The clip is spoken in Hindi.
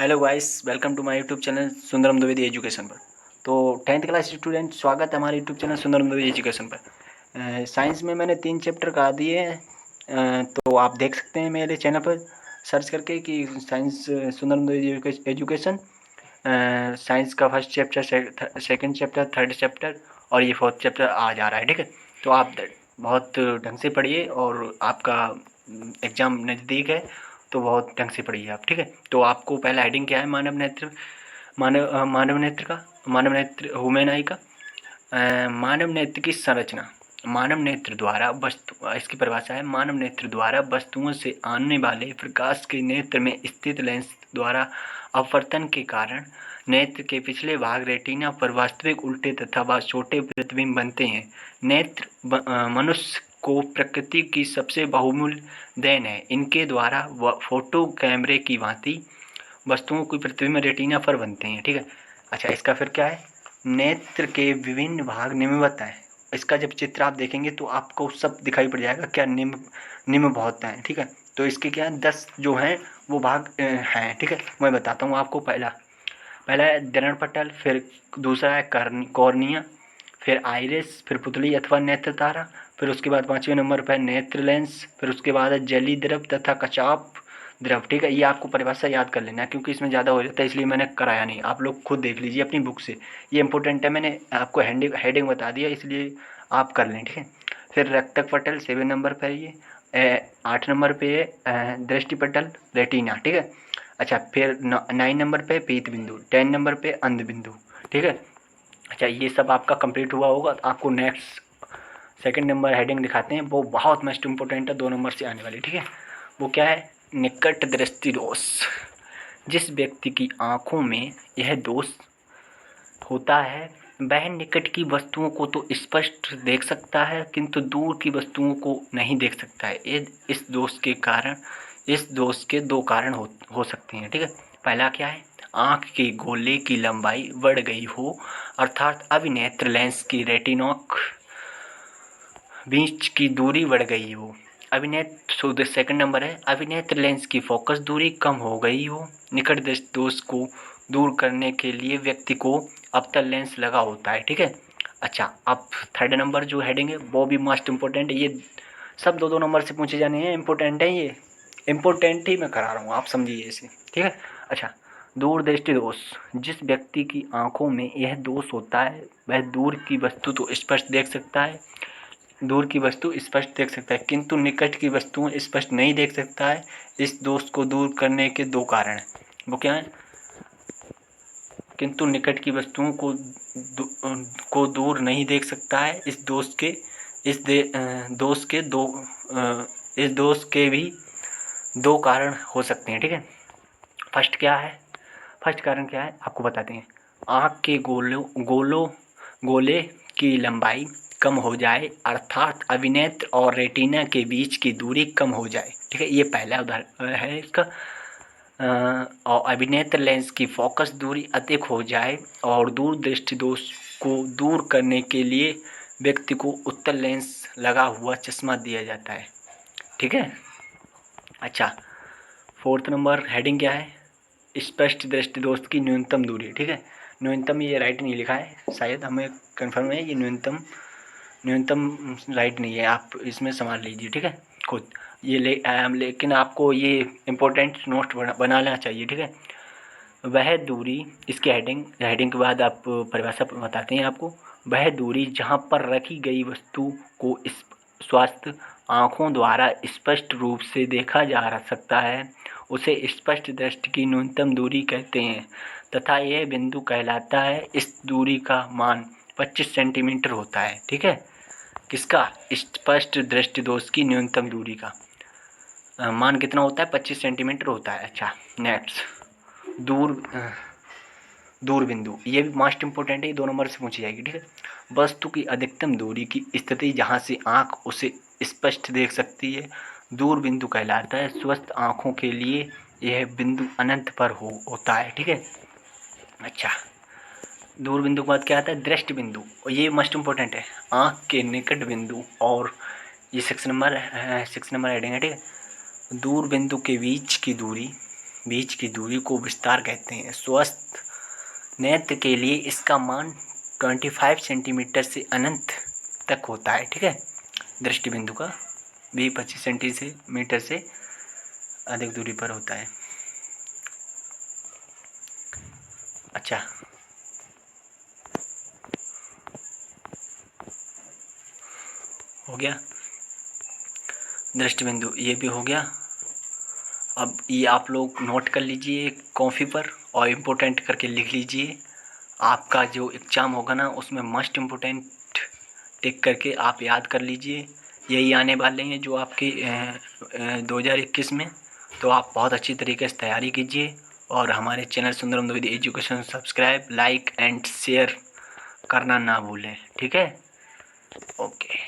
Hello guys, welcome to my YouTube channel Sundaram Dwivedi education पर। तो 10th क्लास स्टूडेंट, स्वागत है हमारे YouTube channel Sundaram Dwivedi education पर। साइंस में मैंने 3 चैप्टर करा दिए हैं। तो आप देख सकते हैं मेरे चैनल पर सर्च करके कि science Sundaram Dwivedi education. Science का first chapter, second chapter, third chapter और ये फोर्थ चैप्टर आ जा रहा है। ठीक है, तो आप बहुत ढंग से पढ़िए और आपका एग्ज़ाम नज़दीक है तो बहुत ढंग से पढ़िए आप। ठीक है, तो आपको पहला हेडिंग क्या है? मानव नेत्र, मानव नेत्र का, मानव नेत्र ह्यूमन आई का। मानव नेत्र की संरचना। मानव नेत्र द्वारा वस्तु, इसकी परिभाषा है, मानव नेत्र द्वारा वस्तुओं से आने वाले प्रकाश के नेत्र में स्थित लेंस द्वारा अपवर्तन के कारण नेत्र के पिछले भाग रेटिना पर वास्तविक उल्टे तथा व छोटे प्रतिबिंब बनते हैं। नेत्र मनुष्य को प्रकृति की सबसे बहुमूल्य देन है। इनके द्वारा फोटो कैमरे की भांति वस्तुओं के प्रतिबिंब रेटिना पर बनते हैं। ठीक है, अच्छा, इसका फिर क्या है? नेत्र के विभिन्न भाग निम्नवत हैं। इसका जब चित्र आप देखेंगे तो आपको सब दिखाई पड़ जाएगा क्या निम्न निम्न बहुत हैं। ठीक है, तो इसके क्या है, 10 जो हैं वो भाग हैं। ठीक है, मैं बताता हूँ आपको। पहला है दृढ़ पटल, फिर दूसरा है कॉर्निया, फिर आइरिस, फिर पुतली अथवा नेत्र तारा, फिर उसके बाद 5वें नंबर पर नेत्र लेंस, फिर उसके बाद है जली द्रव तथा कचाप द्रव। ठीक है, ये आपको परिभाषा याद कर लेना है क्योंकि इसमें ज़्यादा हो जाता है, इसलिए मैंने कराया नहीं। आप लोग खुद देख लीजिए अपनी बुक से, ये इंपॉर्टेंट है, मैंने आपको हेडिंग बता दिया इसलिए आप कर लें। ठीक है, फिर रक्तक पटल 7 नंबर पर, ये 8 नंबर पे दृष्टि पटल रेटिना। ठीक है, अच्छा, फिर 9 नंबर पे पीत बिंदु, 10 नंबर पे अंध बिंदु। ठीक है, अच्छा, ये सब आपका कंप्लीट हुआ होगा। तो आपको नेक्स्ट सेकंड नंबर हेडिंग दिखाते हैं, वो बहुत मोस्ट इंपॉर्टेंट है, 2 नंबर से आने वाली। ठीक है, वो क्या है? निकट दृष्टि दोष। जिस व्यक्ति की आँखों में यह दोष होता है वह निकट की वस्तुओं को तो स्पष्ट देख सकता है किंतु दूर की वस्तुओं को नहीं देख सकता है। इस दोष के 2 कारण हो सकते हैं। ठीक है, पहला क्या है? आँख के गोले की लंबाई बढ़ गई हो, अर्थात अभिनेत्र लेंस की रेटिनॉक बीच की दूरी बढ़ गई हो। अभिनेत्र सेकंड नंबर है, अभिनेत्र लेंस की फोकस दूरी कम हो गई हो। निकट दृष्टि दोष को दूर करने के लिए व्यक्ति को अवतल लेंस लगा होता है। ठीक है, अच्छा, अब थर्ड नंबर जो हेडिंग है वो भी मोस्ट इम्पोर्टेंट है। ये सब 2-2 नंबर से पूछे जाने हैं, इम्पोर्टेंट है, ये इम्पोर्टेंट ही मैं करा रहा हूँ, आप समझिए इसे। ठीक है, अच्छा, दूर दृष्टि दोष। जिस व्यक्ति की आंखों में यह दोष होता है वह दूर की वस्तु तो स्पष्ट देख सकता है, किंतु निकट की वस्तुएं स्पष्ट नहीं देख सकता है। इस दोष को दूर करने के 2 कारण हैं। वो क्या है? किंतु निकट की वस्तुओं को दूर नहीं देख सकता है। इस दोष के भी 2 कारण हो सकते हैं। ठीक है, फर्स्ट कारण क्या है आपको बताते हैं। आँख के गोले की लंबाई कम हो जाए, अर्थात अभिनेत्र और रेटिना के बीच की दूरी कम हो जाए। ठीक है, ये पहला उदाहरण है इसका। और अभिनेत्र लेंस की फोकस दूरी अधिक हो जाए और दूर दृष्टि दोष को दूर करने के लिए व्यक्ति को उत्तल लेंस लगा हुआ चश्मा दिया जाता है। ठीक है, अच्छा, फोर्थ नंबर हेडिंग क्या है? स्पष्ट दृष्टि दोष की न्यूनतम दूरी। ठीक है, न्यूनतम ये राइट नहीं लिखा है, शायद हमें कन्फर्म है, ये न्यूनतम राइट नहीं है, आप इसमें संभाल लीजिए। ठीक है, खुद ये लेकिन आपको ये इम्पोर्टेंट नोट बना लेना चाहिए। ठीक है, वह दूरी, इसके हेडिंग के बाद आप परिभाषा बताते हैं आपको। वह दूरी जहाँ पर रखी गई वस्तु को स्वास्थ्य आँखों द्वारा स्पष्ट रूप से देखा जा सकता है उसे स्पष्ट दृष्टि की न्यूनतम दूरी कहते हैं तथा यह बिंदु कहलाता है। इस दूरी का मान 25 सेंटीमीटर होता है। ठीक है, किसका? स्पष्ट दृष्टि दोष की न्यूनतम दूरी का मान कितना होता है? 25 सेंटीमीटर होता है। अच्छा, नेक्स्ट दूर बिंदु, ये भी मोस्ट इंपॉर्टेंट है, ये 2 नंबर से पूछी जाएगी। ठीक है, वस्तु की अधिकतम दूरी की स्थिति जहाँ से आँख उसे स्पष्ट देख सकती है दूर बिंदु कहलाता है। स्वस्थ आँखों के लिए यह बिंदु अनंत पर होता है। ठीक है, अच्छा, दूर बिंदु के बाद क्या आता है? दृष्टि बिंदु, और ये मोस्ट इंपॉर्टेंट है, आँख के निकट बिंदु, और ये 6 नंबर हेडिंग है। ठीक है, दूर बिंदु के बीच की दूरी बीच की दूरी को विस्तार कहते हैं। स्वस्थ नेत्र के लिए इसका मान 25 सेंटीमीटर से अनंत तक होता है। ठीक है, दृष्टि बिंदु का 20-25 सेंटीमीटर से अधिक दूरी पर होता है। अच्छा, हो गया दृष्टि बिंदु, ये भी हो गया। अब ये आप लोग नोट कर लीजिए कॉपी पर और इम्पोर्टेंट करके लिख लीजिए। आपका जो एग्ज़ाम होगा ना, उसमें मस्ट इम्पोर्टेंट टिक करके आप याद कर लीजिए। यही आने वाले हैं जो आपके 2021 में। तो आप बहुत अच्छी तरीके से तैयारी कीजिए और हमारे channel Sundaram Dwivedi education subscribe, like and share करना ना भूलें। ठीक है, ओके।